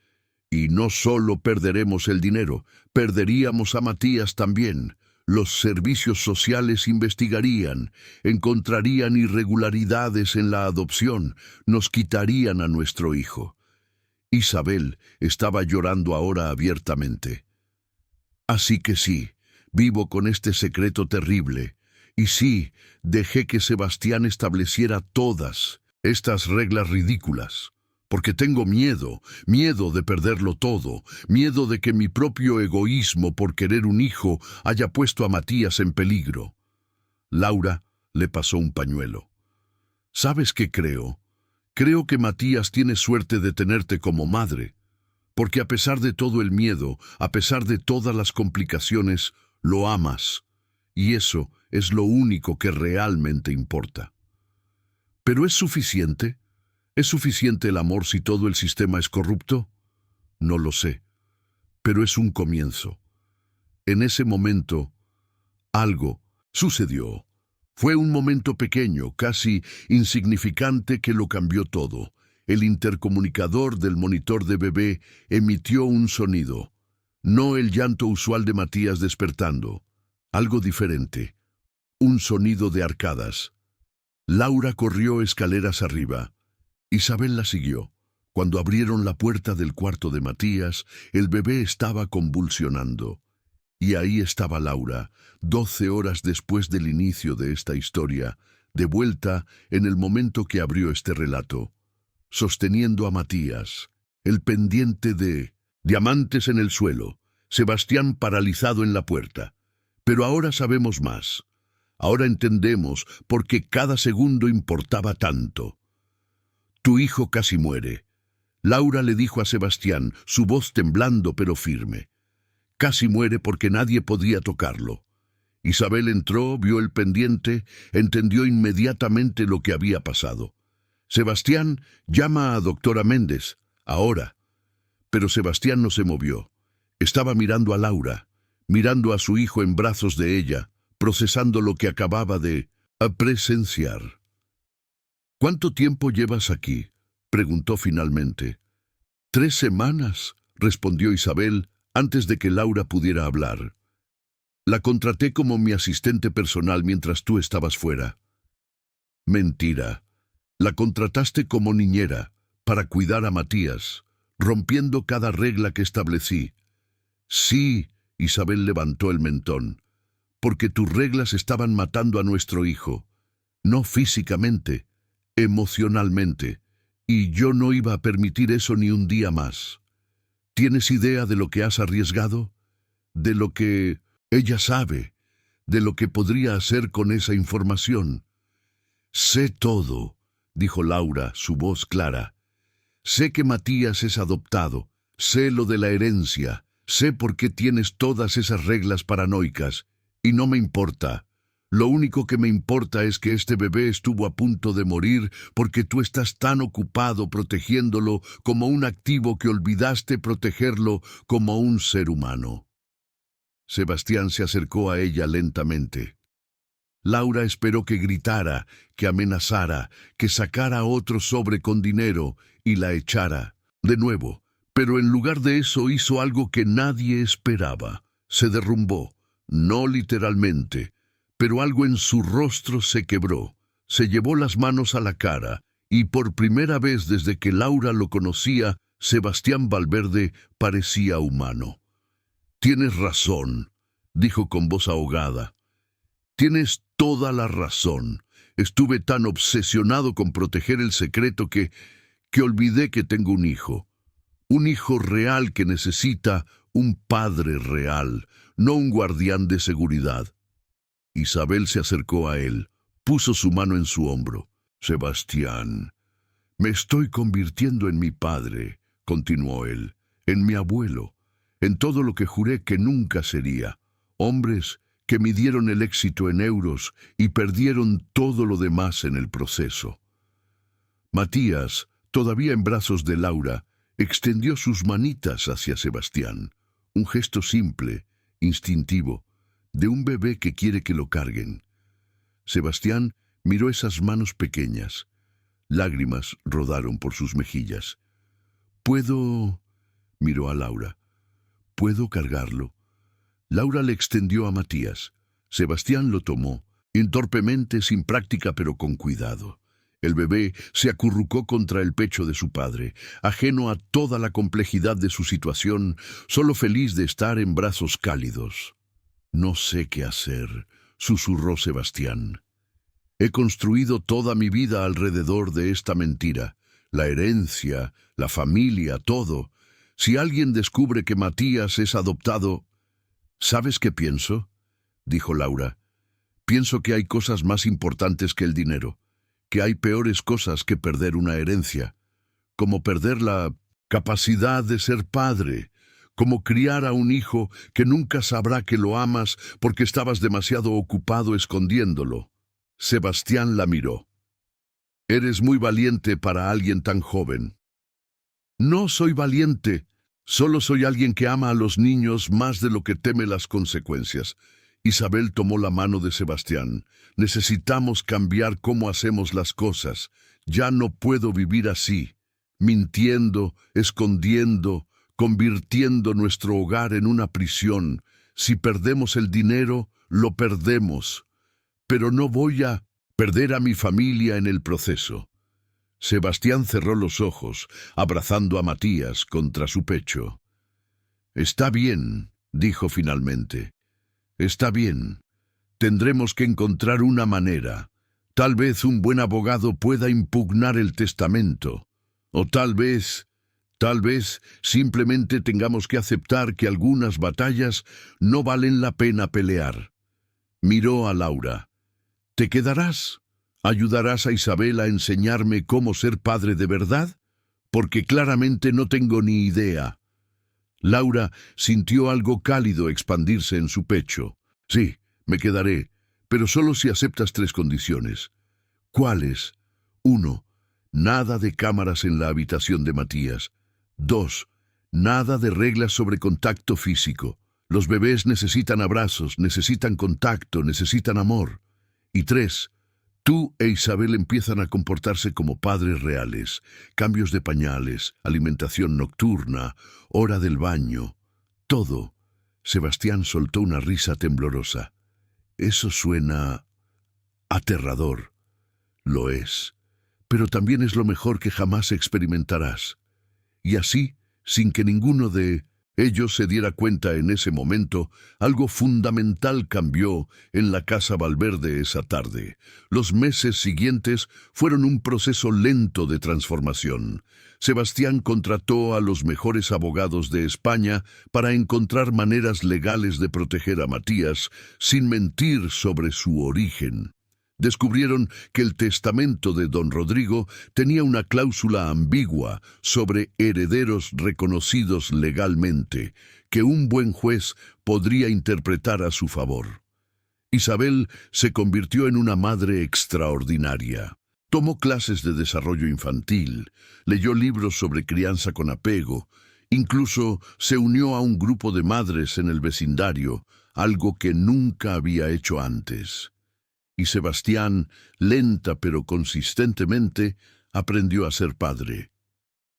Y no solo perderemos el dinero, perderíamos a Matías también. Los servicios sociales investigarían, encontrarían irregularidades en la adopción, nos quitarían a nuestro hijo. Isabel estaba llorando ahora abiertamente. Así que sí, vivo con este secreto terrible. Y sí, dejé que Sebastián estableciera todas estas reglas ridículas. Porque tengo miedo de perderlo todo, miedo de que mi propio egoísmo por querer un hijo haya puesto a Matías en peligro. Laura le pasó un pañuelo. ¿Sabes qué creo? Creo que Matías tiene suerte de tenerte como madre, porque a pesar de todo el miedo, a pesar de todas las complicaciones, lo amas, y eso es lo único que realmente importa. ¿Pero es suficiente? ¿Es suficiente el amor si todo el sistema es corrupto? No lo sé, pero es un comienzo. En ese momento, algo sucedió. Fue un momento pequeño, casi insignificante, que lo cambió todo. El intercomunicador del monitor de bebé emitió un sonido. No el llanto usual de Matías despertando. Algo diferente. Un sonido de arcadas. Laura corrió escaleras arriba. Isabel la siguió. Cuando abrieron la puerta del cuarto de Matías, el bebé estaba convulsionando. Y ahí estaba Laura, 12 horas después del inicio de esta historia, de vuelta en el momento que abrió este relato, sosteniendo a Matías, el pendiente de diamantes en el suelo, Sebastián paralizado en la puerta. Pero ahora sabemos más. Ahora entendemos por qué cada segundo importaba tanto. Tu hijo casi muere. Laura le dijo a Sebastián, su voz temblando pero firme. Casi muere porque nadie podía tocarlo. Isabel entró, vio el pendiente, entendió inmediatamente lo que había pasado. Sebastián, llama a doctora Méndez, ahora. Pero Sebastián no se movió. Estaba mirando a Laura, mirando a su hijo en brazos de ella, procesando lo que acababa de A presenciar. ¿Cuánto tiempo llevas aquí?, preguntó finalmente. 3 semanas, respondió Isabel antes de que Laura pudiera hablar. La contraté como mi asistente personal mientras tú estabas fuera. Mentira. La contrataste como niñera, para cuidar a Matías, rompiendo cada regla que establecí. Sí, Isabel levantó el mentón, porque tus reglas estaban matando a nuestro hijo. No físicamente, emocionalmente. Y yo no iba a permitir eso ni un día más. ¿Tienes idea de lo que has arriesgado? De lo que ella sabe, de lo que podría hacer con esa información. Sé todo, dijo Laura, su voz clara. Sé que Matías es adoptado, sé lo de la herencia, sé por qué tienes todas esas reglas paranoicas, y no me importa. Lo único que me importa es que este bebé estuvo a punto de morir porque tú estás tan ocupado protegiéndolo como un activo que olvidaste protegerlo como un ser humano. Sebastián se acercó a ella lentamente. Laura esperó que gritara, que amenazara, que sacara otro sobre con dinero y la echara. De nuevo, pero en lugar de eso hizo algo que nadie esperaba. Se derrumbó, no literalmente, pero algo en su rostro se quebró. Se llevó las manos a la cara, y por primera vez desde que Laura lo conocía, Sebastián Valverde parecía humano. Tienes razón, dijo con voz ahogada. Tienes toda la razón. Estuve tan obsesionado con proteger el secreto que olvidé que tengo un hijo. Un hijo real que necesita un padre real, no un guardián de seguridad. Isabel se acercó a él, puso su mano en su hombro. Sebastián, me estoy convirtiendo en mi padre, continuó él, en mi abuelo, en todo lo que juré que nunca sería. Hombres que midieron el éxito en euros y perdieron todo lo demás en el proceso. Matías, todavía en brazos de Laura, extendió sus manitas hacia Sebastián, un gesto simple, instintivo, de un bebé que quiere que lo carguen. Sebastián miró esas manos pequeñas. Lágrimas rodaron por sus mejillas. «¿Puedo...?» miró a Laura. «¿Puedo cargarlo?» Laura le extendió a Matías. Sebastián lo tomó, torpemente, sin práctica pero con cuidado. El bebé se acurrucó contra el pecho de su padre, ajeno a toda la complejidad de su situación, solo feliz de estar en brazos cálidos. «No sé qué hacer», susurró Sebastián. «He construido toda mi vida alrededor de esta mentira. La herencia, la familia, todo. Si alguien descubre que Matías es adoptado...» «¿Sabes qué pienso?», dijo Laura. «Pienso que hay cosas más importantes que el dinero, que hay peores cosas que perder una herencia, como perder la capacidad de ser padre, como criar a un hijo que nunca sabrá que lo amas porque estabas demasiado ocupado escondiéndolo». Sebastián la miró. «Eres muy valiente para alguien tan joven». «No soy valiente. Solo soy alguien que ama a los niños más de lo que teme las consecuencias». Isabel tomó la mano de Sebastián. «Necesitamos cambiar cómo hacemos las cosas. Ya no puedo vivir así, mintiendo, escondiendo, convirtiendo nuestro hogar en una prisión. Si perdemos el dinero, lo perdemos. Pero no voy a perder a mi familia en el proceso». Sebastián cerró los ojos, abrazando a Matías contra su pecho. «Está bien», dijo finalmente. «Está bien. Tendremos que encontrar una manera. Tal vez un buen abogado pueda impugnar el testamento. O tal vez simplemente tengamos que aceptar que algunas batallas no valen la pena pelear». Miró a Laura. «¿Te quedarás? ¿Ayudarás a Isabel a enseñarme cómo ser padre de verdad? Porque claramente no tengo ni idea». Laura sintió algo cálido expandirse en su pecho. «Sí, me quedaré, pero solo si aceptas 3 condiciones». «¿Cuáles?» 1. Nada de cámaras en la habitación de Matías. 2. Nada de reglas sobre contacto físico. Los bebés necesitan abrazos, necesitan contacto, necesitan amor. Y 3. Tú e Isabel empiezan a comportarse como padres reales. Cambios de pañales, alimentación nocturna, hora del baño, todo. Sebastián soltó una risa temblorosa. Eso suena aterrador. Lo es. Pero también es lo mejor que jamás experimentarás. Y así, sin que ninguno de ellos se diera cuenta en ese momento, algo fundamental cambió en la casa Valverde esa tarde. Los meses siguientes fueron un proceso lento de transformación. Sebastián contrató a los mejores abogados de España para encontrar maneras legales de proteger a Matías sin mentir sobre su origen. Descubrieron que el testamento de don Rodrigo tenía una cláusula ambigua sobre herederos reconocidos legalmente, que un buen juez podría interpretar a su favor. Isabel se convirtió en una madre extraordinaria. Tomó clases de desarrollo infantil, leyó libros sobre crianza con apego, incluso se unió a un grupo de madres en el vecindario, algo que nunca había hecho antes. Y Sebastián, lenta pero consistentemente, aprendió a ser padre.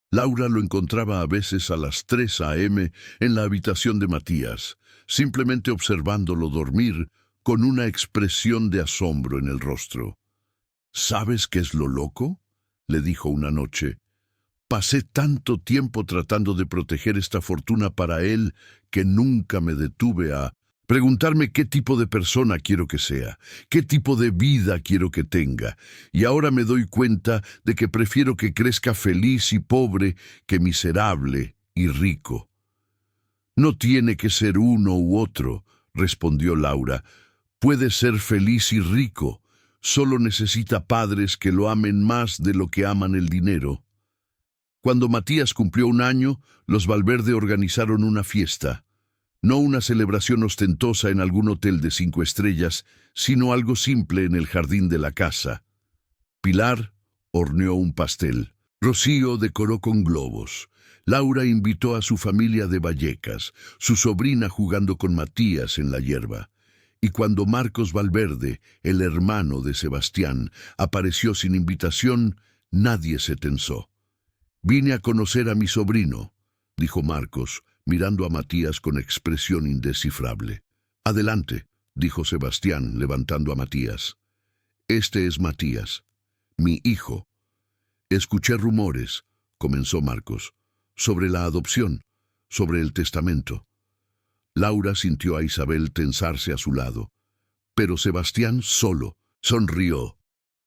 Laura lo encontraba a veces a las 3 a.m. en la habitación de Matías, simplemente observándolo dormir con una expresión de asombro en el rostro. ¿Sabes qué es lo loco?, le dijo una noche. Pasé tanto tiempo tratando de proteger esta fortuna para él que nunca me detuve a preguntarme qué tipo de persona quiero que sea, qué tipo de vida quiero que tenga, y ahora me doy cuenta de que prefiero que crezca feliz y pobre que miserable y rico. No tiene que ser uno u otro, respondió Laura. Puede ser feliz y rico, solo necesita padres que lo amen más de lo que aman el dinero. Cuando Matías cumplió 1 año, los Valverde organizaron una fiesta. No una celebración ostentosa en algún hotel de 5 estrellas, sino algo simple en el jardín de la casa. Pilar horneó un pastel. Rocío decoró con globos. Laura invitó a su familia de Vallecas, su sobrina jugando con Matías en la hierba. Y cuando Marcos Valverde, el hermano de Sebastián, apareció sin invitación, nadie se tensó. «Vine a conocer a mi sobrino», dijo Marcos, mirando a Matías con expresión indescifrable. «Adelante», dijo Sebastián, levantando a Matías. «Este es Matías, mi hijo». «Escuché rumores», comenzó Marcos, «sobre la adopción, sobre el testamento». Laura sintió a Isabel tensarse a su lado, pero Sebastián solo sonrió.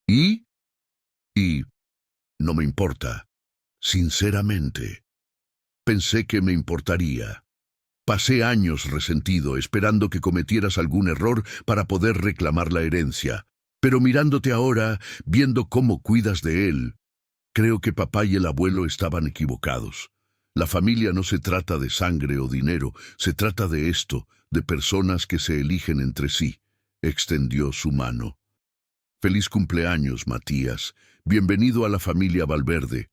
«¿Y? No me importa. Sinceramente. Pensé que me importaría. Pasé años resentido, esperando que cometieras algún error para poder reclamar la herencia. Pero mirándote ahora, viendo cómo cuidas de él, creo que papá y el abuelo estaban equivocados. La familia no se trata de sangre o dinero, se trata de esto, de personas que se eligen entre sí. Extendió su mano. «Feliz cumpleaños, Matías. Bienvenido a la familia Valverde.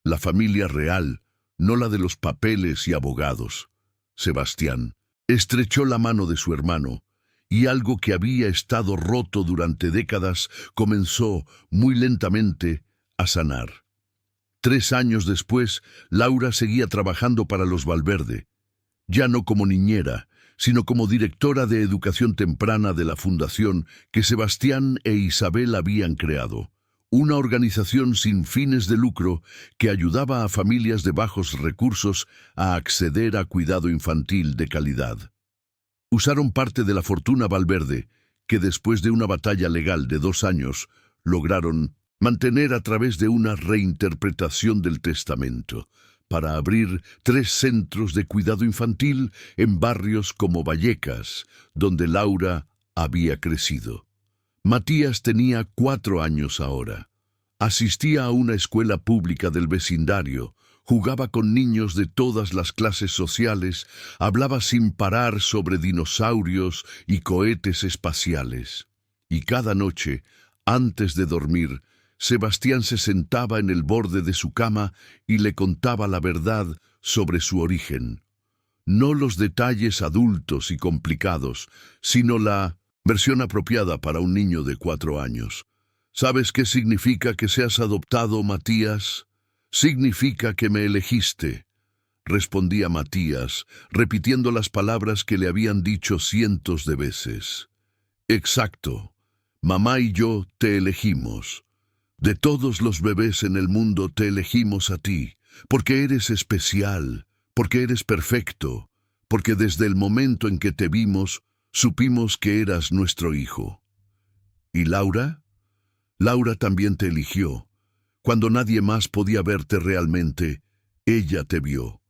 La familia real, no la de los papeles y abogados». Sebastián estrechó la mano de su hermano, y algo que había estado roto durante décadas comenzó, muy lentamente, a sanar. 3 años después, Laura seguía trabajando para los Valverde, ya no como niñera, sino como directora de educación temprana de la fundación que Sebastián e Isabel habían creado. Una organización sin fines de lucro que ayudaba a familias de bajos recursos a acceder a cuidado infantil de calidad. Usaron parte de la fortuna Valverde, que después de una batalla legal de 2 años, lograron mantener a través de una reinterpretación del testamento, para abrir 3 centros de cuidado infantil en barrios como Vallecas, donde Laura había crecido. Matías tenía 4 años ahora. Asistía a una escuela pública del vecindario, jugaba con niños de todas las clases sociales, hablaba sin parar sobre dinosaurios y cohetes espaciales. Y cada noche, antes de dormir, Sebastián se sentaba en el borde de su cama y le contaba la verdad sobre su origen. No los detalles adultos y complicados, sino la versión apropiada para un niño de 4 años. ¿Sabes qué significa que seas adoptado, Matías? Significa que me elegiste, respondía Matías, repitiendo las palabras que le habían dicho cientos de veces. Exacto. Mamá y yo te elegimos. De todos los bebés en el mundo te elegimos a ti, porque eres especial, porque eres perfecto, porque desde el momento en que te vimos, supimos que eras nuestro hijo. ¿Y Laura? Laura también te eligió. Cuando nadie más podía verte realmente, ella te vio.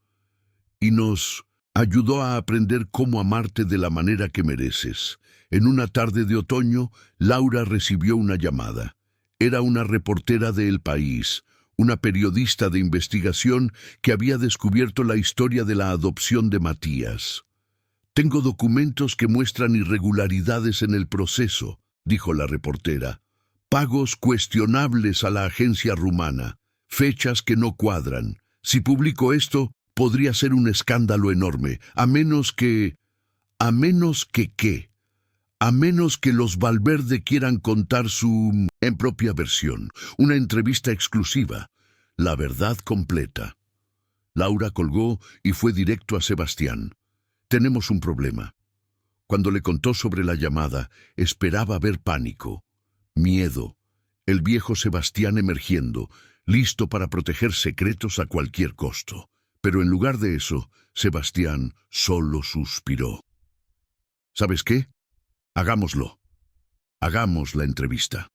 Y nos ayudó a aprender cómo amarte de la manera que mereces. En una tarde de otoño, Laura recibió una llamada. Era una reportera de El País, una periodista de investigación que había descubierto la historia de la adopción de Matías. «Tengo documentos que muestran irregularidades en el proceso», dijo la reportera. «Pagos cuestionables a la agencia rumana, fechas que no cuadran. Si publico esto, podría ser un escándalo enorme, a menos que los Valverde quieran contar su propia versión, una entrevista exclusiva, la verdad completa». Laura colgó y fue directo a Sebastián. «Tenemos un problema». Cuando le contó sobre la llamada, esperaba ver pánico, miedo, el viejo Sebastián emergiendo, listo para proteger secretos a cualquier costo. Pero en lugar de eso, Sebastián solo suspiró. «¿Sabes qué? Hagámoslo. Hagamos la entrevista.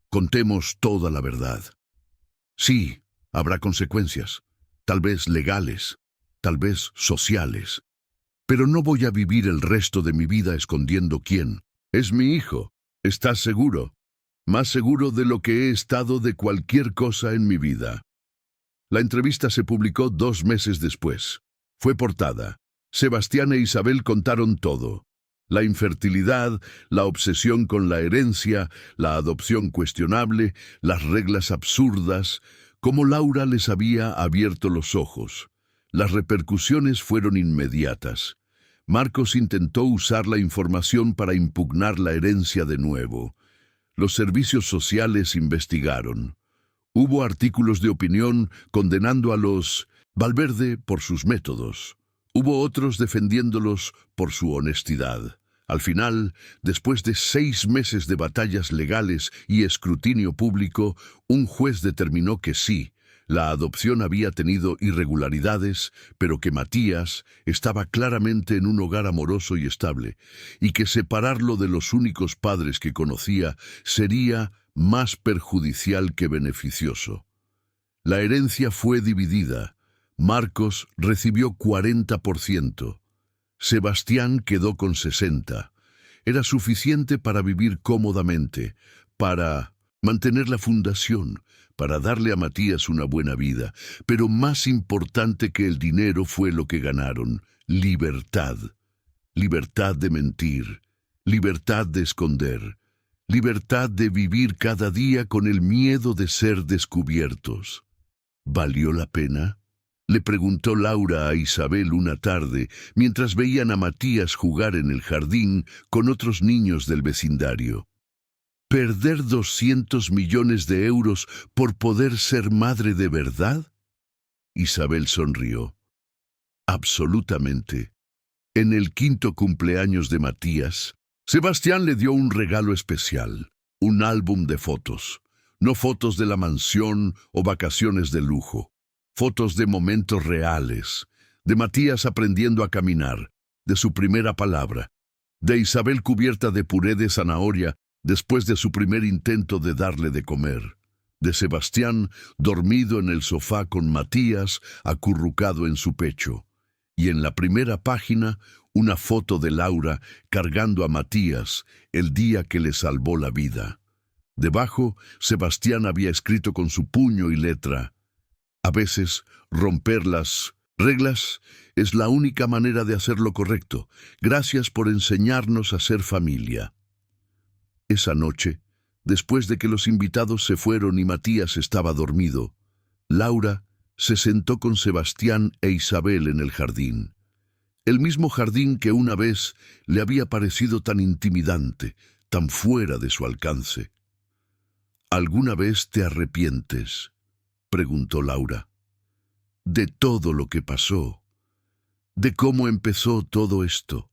Contemos toda la verdad. Sí, habrá consecuencias, tal vez legales, tal vez sociales. Pero no voy a vivir el resto de mi vida escondiendo quién. Es mi hijo. ¿Estás seguro? Más seguro de lo que he estado de cualquier cosa en mi vida». La entrevista se publicó 2 meses después. Fue portada. Sebastián e Isabel contaron todo. La infertilidad, la obsesión con la herencia, la adopción cuestionable, las reglas absurdas, cómo Laura les había abierto los ojos. Las repercusiones fueron inmediatas. Marcos intentó usar la información para impugnar la herencia de nuevo. Los servicios sociales investigaron. Hubo artículos de opinión condenando a los Valverde por sus métodos. Hubo otros defendiéndolos por su honestidad. Al final, después de 6 meses de batallas legales y escrutinio público, un juez determinó que sí, la adopción había tenido irregularidades, pero que Matías estaba claramente en un hogar amoroso y estable, y que separarlo de los únicos padres que conocía sería más perjudicial que beneficioso. La herencia fue dividida. Marcos recibió 40%. Sebastián quedó con 60%. Era suficiente para vivir cómodamente, para mantener la fundación, para darle a Matías una buena vida. Pero más importante que el dinero fue lo que ganaron: libertad. Libertad de mentir, libertad de esconder, libertad de vivir cada día con el miedo de ser descubiertos. ¿Valió la pena?, le preguntó Laura a Isabel una tarde, mientras veían a Matías jugar en el jardín con otros niños del vecindario. ¿Perder 200 millones de euros por poder ser madre de verdad? Isabel sonrió. Absolutamente. En el 5º cumpleaños de Matías, Sebastián le dio un regalo especial, un álbum de fotos. No fotos de la mansión o vacaciones de lujo. Fotos de momentos reales, de Matías aprendiendo a caminar, de su primera palabra, de Isabel cubierta de puré de zanahoria después de su primer intento de darle de comer, de Sebastián dormido en el sofá con Matías acurrucado en su pecho, y en la primera página una foto de Laura cargando a Matías el día que le salvó la vida. Debajo, Sebastián había escrito con su puño y letra: «A veces, romper las reglas es la única manera de hacer lo correcto. Gracias por enseñarnos a ser familia». Esa noche, después de que los invitados se fueron y Matías estaba dormido, Laura se sentó con Sebastián e Isabel en el jardín. El mismo jardín que una vez le había parecido tan intimidante, tan fuera de su alcance. ¿Alguna vez te arrepientes?, preguntó Laura. De todo lo que pasó, de cómo empezó todo esto.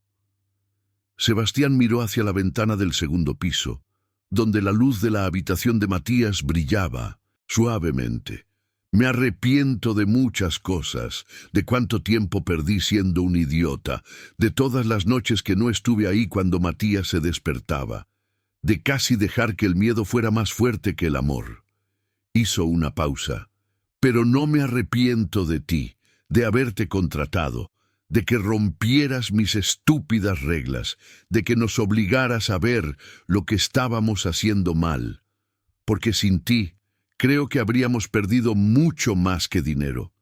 Sebastián miró hacia la ventana del segundo piso, donde la luz de la habitación de Matías brillaba suavemente. Me arrepiento de muchas cosas, de cuánto tiempo perdí siendo un idiota, de todas las noches que no estuve ahí cuando Matías se despertaba, de casi dejar que el miedo fuera más fuerte que el amor. Hizo una pausa. Pero no me arrepiento de ti, de haberte contratado, de que rompieras mis estúpidas reglas, de que nos obligaras a ver lo que estábamos haciendo mal. Porque sin ti, creo que habríamos perdido mucho más que dinero.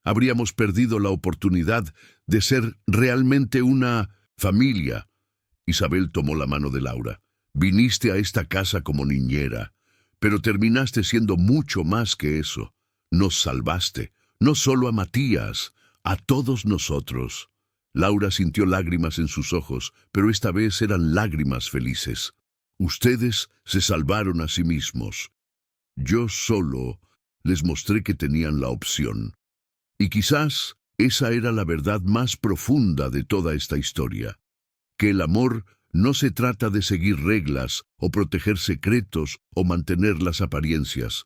Habríamos perdido la oportunidad de ser realmente una familia. Isabel tomó la mano de Laura. Viniste a esta casa como niñera, pero terminaste siendo mucho más que eso. Nos salvaste, no solo a Matías, a todos nosotros. Laura sintió lágrimas en sus ojos, pero esta vez eran lágrimas felices. Ustedes se salvaron a sí mismos. Yo solo les mostré que tenían la opción. Y quizás esa era la verdad más profunda de toda esta historia. Que el amor no se trata de seguir reglas o proteger secretos o mantener las apariencias.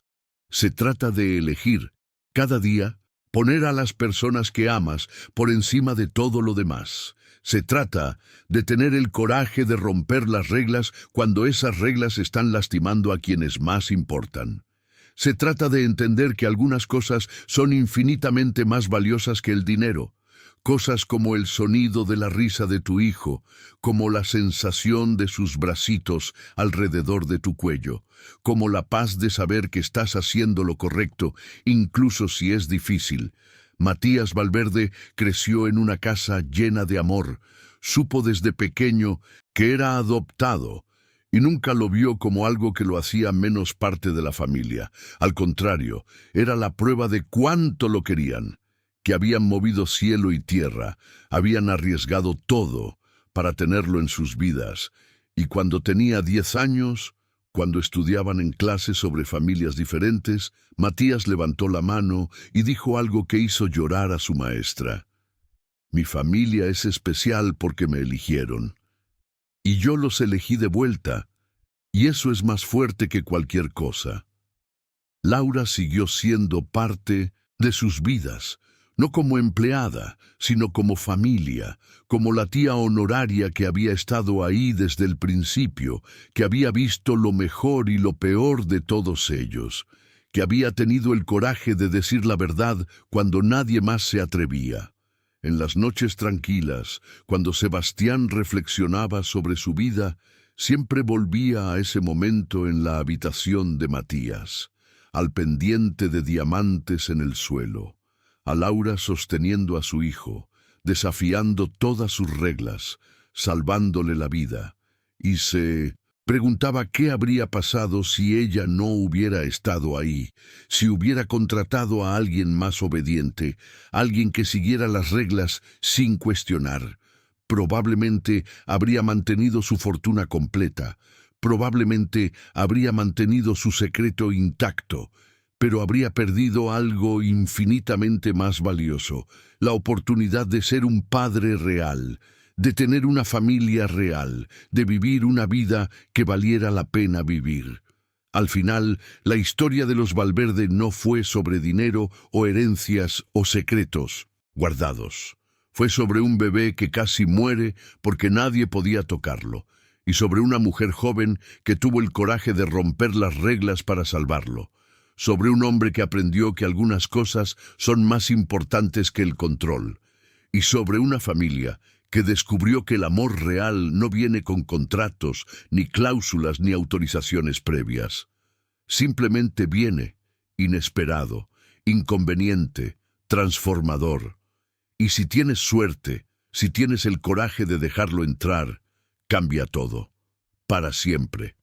Se trata de elegir, cada día, poner a las personas que amas por encima de todo lo demás. Se trata de tener el coraje de romper las reglas cuando esas reglas están lastimando a quienes más importan. Se trata de entender que algunas cosas son infinitamente más valiosas que el dinero. Cosas como el sonido de la risa de tu hijo, como la sensación de sus bracitos alrededor de tu cuello, como la paz de saber que estás haciendo lo correcto, incluso si es difícil. Matías Valverde creció en una casa llena de amor. Supo desde pequeño que era adoptado y nunca lo vio como algo que lo hacía menos parte de la familia. Al contrario, era la prueba de cuánto lo querían, que habían movido cielo y tierra, habían arriesgado todo para tenerlo en sus vidas. Y cuando tenía 10 años, cuando estudiaban en clase sobre familias diferentes, Matías levantó la mano y dijo algo que hizo llorar a su maestra. Mi familia es especial porque me eligieron. Y yo los elegí de vuelta, y eso es más fuerte que cualquier cosa. Laura siguió siendo parte de sus vidas, no como empleada, sino como familia, como la tía honoraria que había estado ahí desde el principio, que había visto lo mejor y lo peor de todos ellos, que había tenido el coraje de decir la verdad cuando nadie más se atrevía. En las noches tranquilas, cuando Sebastián reflexionaba sobre su vida, siempre volvía a ese momento en la habitación de Matías, al pendiente de diamantes en el suelo, a Laura sosteniendo a su hijo, desafiando todas sus reglas, salvándole la vida, y se preguntaba qué habría pasado si ella no hubiera estado ahí, si hubiera contratado a alguien más obediente, alguien que siguiera las reglas sin cuestionar. Probablemente habría mantenido su fortuna completa, probablemente habría mantenido su secreto intacto, pero habría perdido algo infinitamente más valioso, la oportunidad de ser un padre real, de tener una familia real, de vivir una vida que valiera la pena vivir. Al final, la historia de los Valverde no fue sobre dinero o herencias o secretos guardados. Fue sobre un bebé que casi muere porque nadie podía tocarlo, y sobre una mujer joven que tuvo el coraje de romper las reglas para salvarlo. Sobre un hombre que aprendió que algunas cosas son más importantes que el control, y sobre una familia que descubrió que el amor real no viene con contratos, ni cláusulas, ni autorizaciones previas. Simplemente viene, inesperado, inconveniente, transformador. Y si tienes suerte, si tienes el coraje de dejarlo entrar, cambia todo, para siempre.